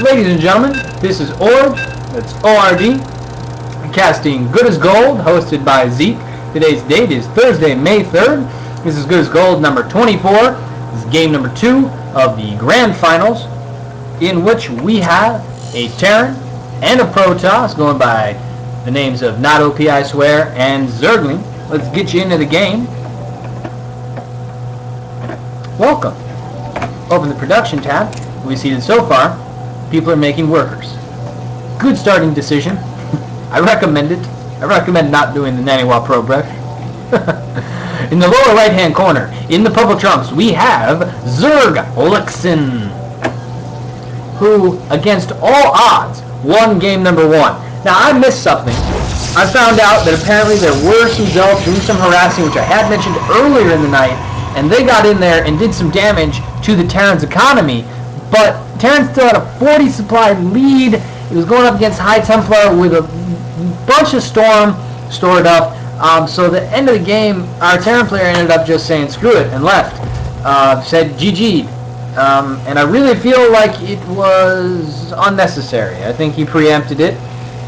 Ladies and gentlemen, this is OrD, that's ORD, casting Good as Gold, hosted by Zeke. Today's date is Thursday, May 3rd. This is Good as Gold number 24. This is game number 2 of the Grand Finals, in which we have a Terran and a Protoss going by the names of Not OP I Swear and Zergling. Let's get you into the game. Welcome. Open the production tab. We see that so far people are making workers. Good starting decision. I recommend it. I recommend not doing the Naniwa Pro brush. In the lower right hand corner, in the purple trunks, we have Zergling, who, against all odds, won game number 1. Now, I missed something. I found out that apparently there were some Zelts doing some harassing, which I had mentioned earlier in the night, and they got in there and did some damage to the Terran's economy, but Terran still had a 40 supply lead. He was going up against High Templar with a bunch of Storm stored up. So the end of the game, our Terran player ended up just saying screw it and left. Said GG. And I really feel like it was unnecessary. I think he preempted it.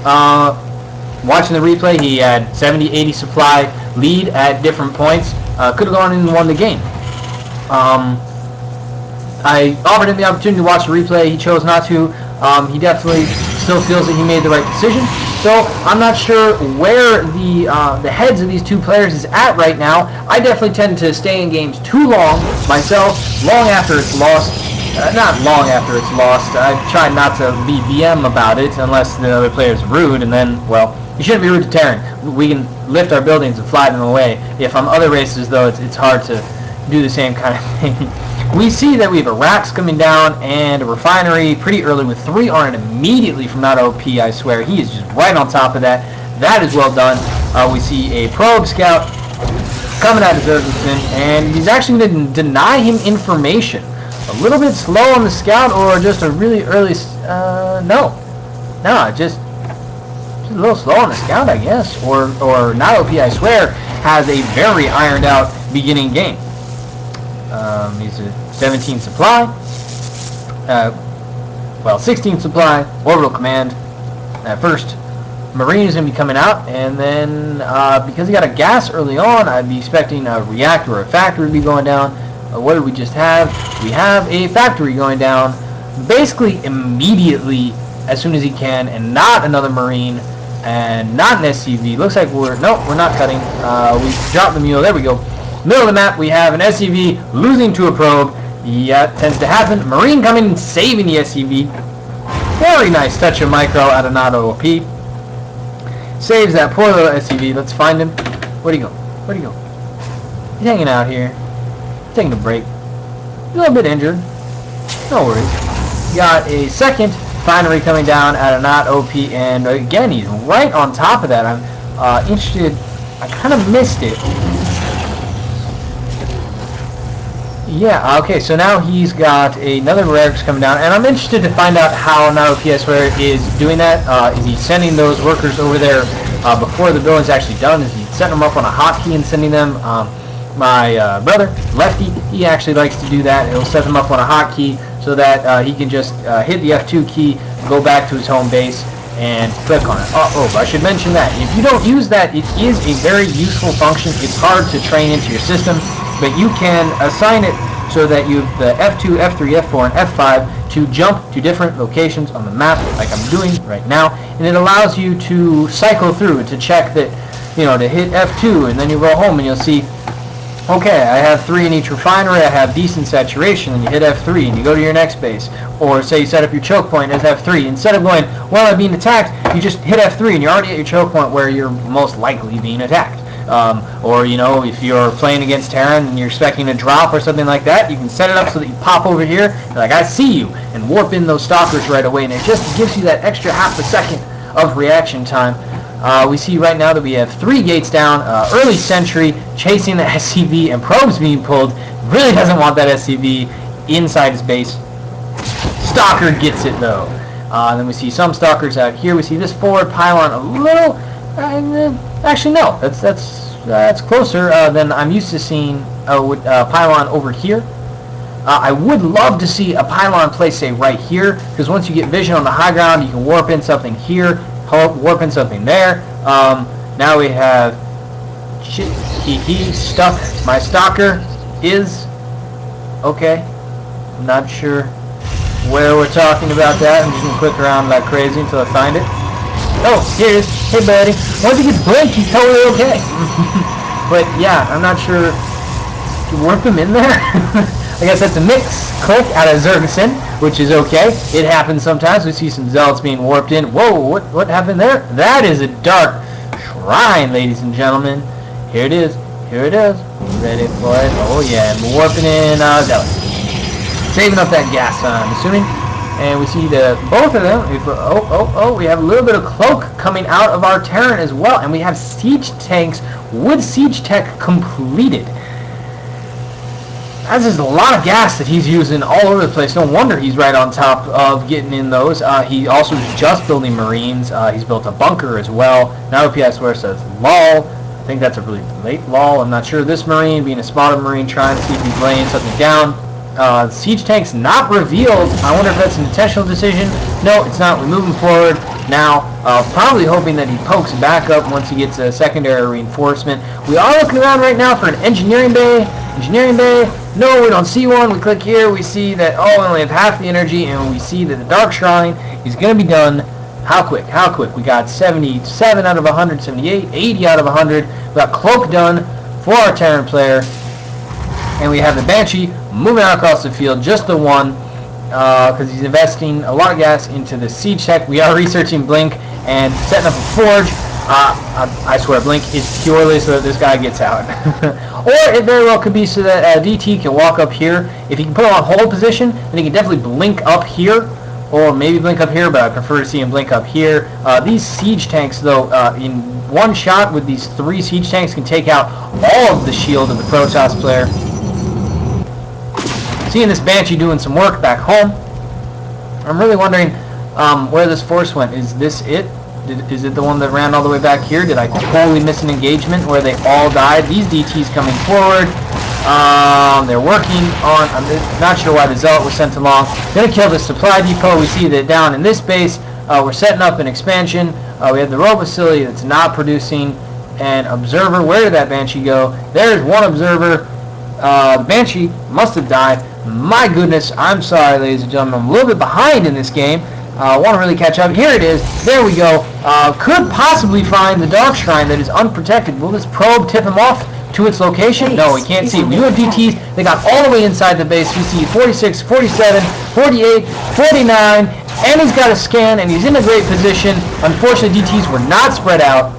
Watching the replay, he had 70-80 supply lead at different points. Could have gone in and won the game. I offered him the opportunity to watch the replay. He chose not to. He definitely still feels that he made the right decision. So I'm not sure where the heads of these two players is at right now. I definitely tend to stay in games too long myself, long after it's lost. Not long after it's lost. I try not to be BM about it unless the other player's rude, and then, well, you shouldn't be rude to Terran. We can lift our buildings and fly them away. If on other races, though, it's hard to do the same kind of thing. We see that we have a Rax coming down and a refinery pretty early with 3 RN immediately from Not OP, I swear. He is just right on top of that. That is well done. We see a probe scout coming out of Zergling, and he's actually going to deny him information. A little bit slow on the scout, or just a really early... No, just a little slow on the scout, I guess. Or Not OP, I swear, has a very ironed out beginning game. He's a 17 supply, 16 supply, orbital command. First, Marine is going to be coming out, and then because he got a gas early on, I'd be expecting a reactor or a factory to be going down. What did we just have? We have a factory going down basically immediately as soon as he can, and not another Marine, and not an SCV. Looks like we're not cutting. We dropped the mule. There we go. Middle of the map, we have an SCV losing to a probe. Yeah, it tends to happen. Marine coming and saving the SCV. Very nice touch of micro out of Not OP. Saves that poor little SCV. Let's find him. Where'd he go? He's hanging out here. Taking a break. A little bit injured. No worries. Got a second refinery coming down out of Not OP, and again, he's right on top of that. I'm interested. I kind of missed it. Yeah, okay, so now he's got another Rex coming down, and I'm interested to find out how Not OP I Swear is doing that. Is he sending those workers over there before the building's actually done? Is he setting them up on a hotkey and sending them? My brother, Lefty, he actually likes to do that. He'll set them up on a hotkey so that he can just hit the F2 key, go back to his home base, and click on it. Oh, I should mention that. If you don't use that, it is a very useful function. It's hard to train into your system, but you can assign it so that you have the F2, F3, F4, and F5 to jump to different locations on the map, like I'm doing right now, and it allows you to cycle through and to check that, to hit F2, and then you go home and you'll see, okay, I have 3 in each refinery, I have decent saturation, and you hit F3 and you go to your next base. Or say you set up your choke point as F3. Instead of going, well, I'm being attacked, you just hit F3 and you're already at your choke point where you're most likely being attacked. Or, if you're playing against Terran and you're expecting a drop or something like that, you can set it up so that you pop over here, like, I see you, and warp in those stalkers right away, and it just gives you that extra half a second of reaction time. We see right now that we have 3 gates down, early sentry chasing the SCV, and probes being pulled. Really doesn't want that SCV inside his base. Stalker gets it though. Then we see some stalkers out here. We see this forward pylon a little. Actually, no. That's closer than I'm used to seeing pylon over here. I would love to see a pylon place, say, right here, because once you get vision on the high ground, you can warp in something here, warp in something there. Now we have he stuck. My stalker is okay. I'm not sure where we're talking about that. I'm just gonna click around like crazy until I find it. Oh, here it is. Hey, buddy. Once he gets blinked, he's totally okay. But yeah, I'm not sure. To warp him in there. I guess that's a mix click out of Zergson, which is okay. It happens sometimes. We see some zealots being warped in. Whoa, what happened there? That is a dark shrine, ladies and gentlemen. Here it is. Here it is. Ready for it? Oh yeah, I'm warping in zealots. Saving up that gas, I'm assuming. And we see both of them. We have a little bit of cloak coming out of our Terran as well. And we have siege tanks with siege tech completed. That's just a lot of gas that he's using all over the place. No wonder he's right on top of getting in those. He also is just building Marines. He's built a bunker as well. Now OPS where it says LOL. I think that's a really late LOL. I'm not sure. This Marine being a spotted Marine trying to see if he's laying something down. Siege tank's not revealed. I wonder if that's an intentional decision. No, it's not. We're moving forward now. Probably hoping that he pokes back up once he gets a secondary reinforcement. We are looking around right now for an engineering bay. Engineering bay. No, we don't see one. We click here. We see that, we only have half the energy, and we see that the Dark Shrine is going to be done. How quick? How quick? We got 77 out of 100, 78, 80 out of 100. We got Cloak done for our Terran player. And we have the Banshee moving out across the field, just the one, because he's investing a lot of gas into the siege tech. We are researching Blink and setting up a forge. I swear, Blink is purely so that this guy gets out. Or it very well could be so that DT can walk up here. If he can put him on hold position, then he can definitely blink up here. Or maybe blink up here, but I prefer to see him blink up here. These siege tanks, though, in one shot with these 3 siege tanks can take out all of the shield of the Protoss player. Seeing this Banshee doing some work back home. I'm really wondering where this force went. Is this it? Is it the one that ran all the way back here? Did I totally miss an engagement where they all died? These DTs coming forward. They're working on... I'm not sure why the Zealot was sent along. Gonna kill the supply depot. We see that down in this base. We're setting up an expansion. We have the road facility that's not producing an observer. Where did that Banshee go? There's one observer. The Banshee must have died. My goodness, I'm sorry, ladies and gentlemen. I'm a little bit behind in this game. I want to really catch up. Here it is. There we go. Could possibly find the Dark Shrine that is unprotected. Will this probe tip him off to its location? No, we can't see. We do have DTs. They got all the way inside the base. We see 46, 47, 48, 49, and he's got a scan, and he's in a great position. Unfortunately, DTs were not spread out.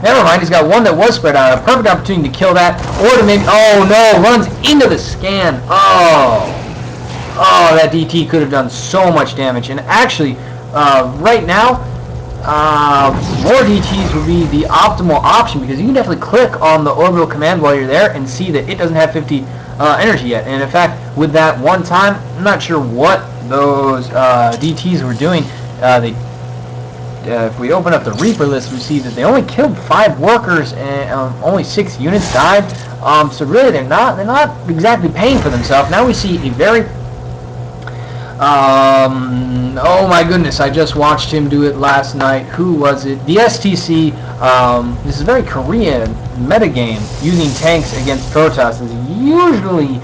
Never mind, he's got one that was spread out. A perfect opportunity to kill that, or to maybe... Oh, no, runs into the scan. Oh, that DT could have done so much damage. And actually, right now, more DTs would be the optimal option, because you can definitely click on the orbital command while you're there and see that it doesn't have 50 energy yet. And in fact, with that one time, I'm not sure what those DTs were doing. If we open up the Reaper list, we see that they only killed 5 workers and only 6 units died. So really, they're not exactly paying for themselves. Now we see a very oh my goodness, I just watched him do it last night. Who was it? The STC. This is a very Korean metagame. Using tanks against Protoss is usually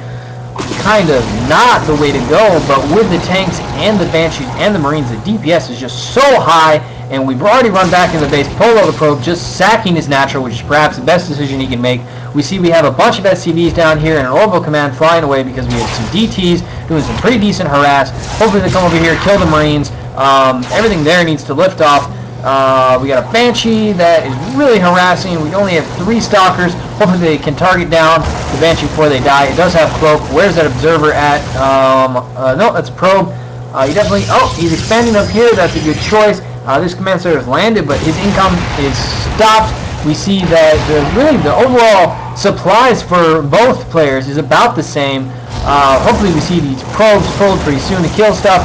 kind of not the way to go, but with the tanks and the Banshees and the Marines, the DPS is just so high, and we've already run back in the base. Polo the probe, just sacking his natural, which is perhaps the best decision he can make. We see we have a bunch of SCVs down here and an orbital command flying away because we have some DTs doing some pretty decent harass. Hopefully they come over here, kill the Marines. Everything there needs to lift off. We got a Banshee that is really harassing. We only have 3 Stalkers. Hopefully they can target down the Banshee before they die. It does have Cloak. Where's that Observer at? No, that's a Probe. He definitely... Oh, he's expanding up here. That's a good choice. This command center has landed, but his income is stopped. We see that really the overall supplies for both players is about the same. Hopefully we see these probes pulled pretty soon to kill stuff.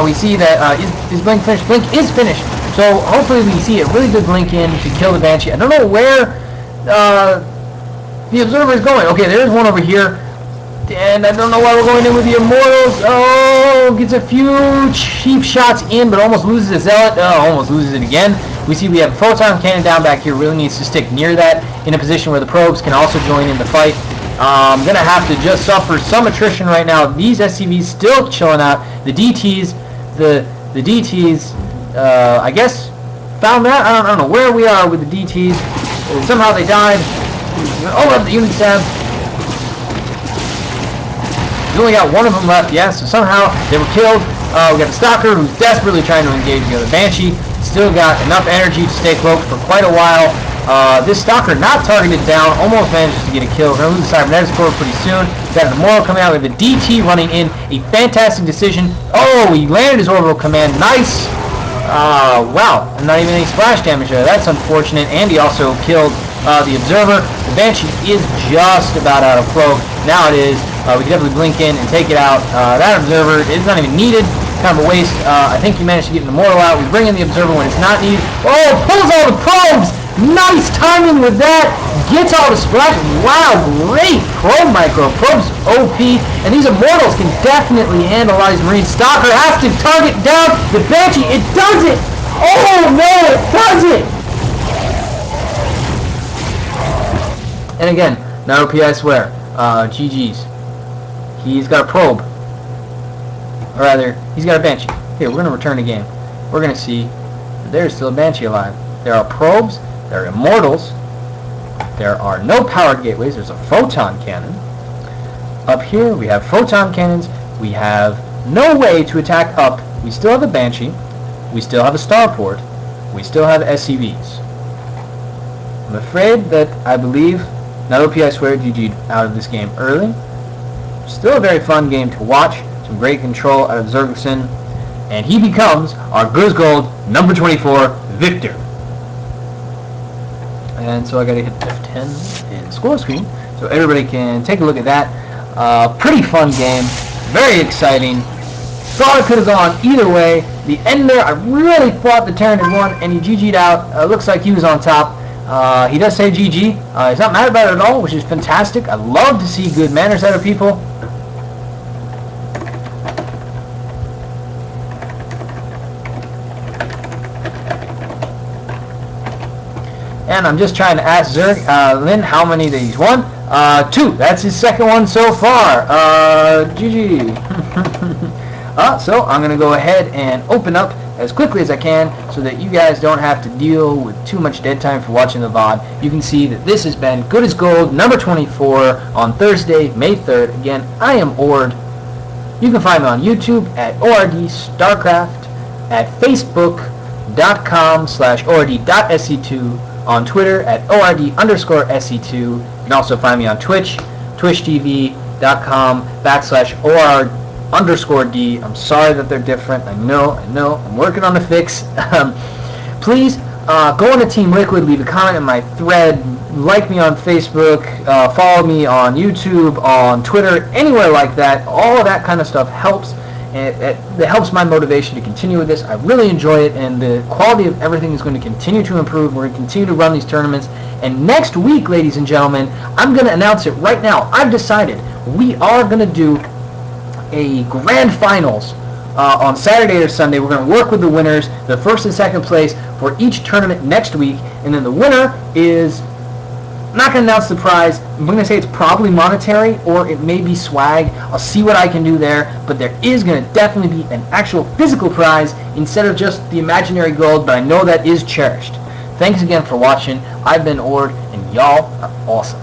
We see that is Blink finished? Blink is finished. So hopefully we see a really good Blink in to kill the Banshee. I don't know where the Observer is going. Okay, there's one over here. And I don't know why we're going in with the Immortals. Oh, gets a few cheap shots in, but almost loses a Zealot. Oh, almost loses it again. We see we have a Photon Cannon down back here. Really needs to stick near that in a position where the probes can also join in the fight. I'm going to have to just suffer some attrition right now. These SCVs still chilling out. The DTs, the DTs, I guess, found that. I don't know where we are with the DTs. Somehow they died. Oh, the unit stab. We only got one of them left, yes, so somehow they were killed. We got the Stalker, who's desperately trying to engage the other Banshee. Still got enough energy to stay cloaked for quite a while. This Stalker not targeted down, almost manages to get a kill. We're going to lose the Cybernetics Core pretty soon. Got an Immortal coming out with the DT running in. A fantastic decision. Oh, he landed his orbital command. Nice. Wow, not even any splash damage there. That's unfortunate. And he also killed the Observer. The Banshee is just about out of cloak. Now it is. We can definitely blink in and take it out. That Observer is not even needed. Kind of a waste. I think he managed to get an Immortal out. We bring in the Observer when it's not needed. Oh, pulls all the probes! Nice timing with that. Gets all the splash. Wow, great probe micro. Probes OP. And these Immortals can definitely handle all these Marines. Stalker has to target down the Banshee. It does it! Oh no, it does it! And again, not OP, I swear. GG's. He's got a probe. Or rather, he's got a Banshee. Here, we're going to return the game. We're going to see that there's still a Banshee alive. There are probes. There are Immortals. There are no powered gateways. There's a Photon Cannon. Up here, we have Photon Cannons. We have no way to attack up. We still have a Banshee. We still have a Starport. We still have SCVs. I'm afraid that I believe, not OP, I swear, GG'd out of this game early. Still a very fun game to watch. Some great control out of Zergson. And he becomes our Good as Gold number 24 Victor. And so I gotta hit F10 in score screen so everybody can take a look at that. Pretty fun game. Very exciting. Thought it could have gone either way. The end there, I really thought the Terran had won, and he GG'd out. Looks like he was on top. He does say GG. He's not mad about it at all, which is fantastic. I love to see good manners out of people. And I'm just trying to ask Lynn how many that he's won. 2. That's his second one so far. GG. So I'm going to go ahead and open up as quickly as I can so that you guys don't have to deal with too much dead time for watching the VOD. You can see that this has been Good as Gold number 24 on Thursday, May 3rd. Again, I am OrD. You can find me on YouTube at OrD StarCraft, at Facebook.com/OrD.SC2, on Twitter at ORD_SC2. You can also find me on Twitch, twitchtv.com/ORD_D. I'm sorry that they're different. I know. I'm working on the fix. Please go on to Team Liquid, leave a comment in my thread, like me on Facebook, follow me on YouTube, on Twitter, anywhere like that. All of that kind of stuff helps. It helps my motivation to continue with this. I really enjoy it, and the quality of everything is going to continue to improve. We're going to continue to run these tournaments. And next week, ladies and gentlemen, I'm going to announce it right now. I've decided we are going to do a grand finals on Saturday or Sunday. We're going to work with the winners, the first and second place for each tournament next week. And then the winner is... I'm not going to announce the prize. I'm going to say it's probably monetary, or it may be swag. I'll see what I can do there, but there is going to definitely be an actual physical prize instead of just the imaginary gold, but I know that is cherished. Thanks again for watching. I've been OrD, and y'all are awesome.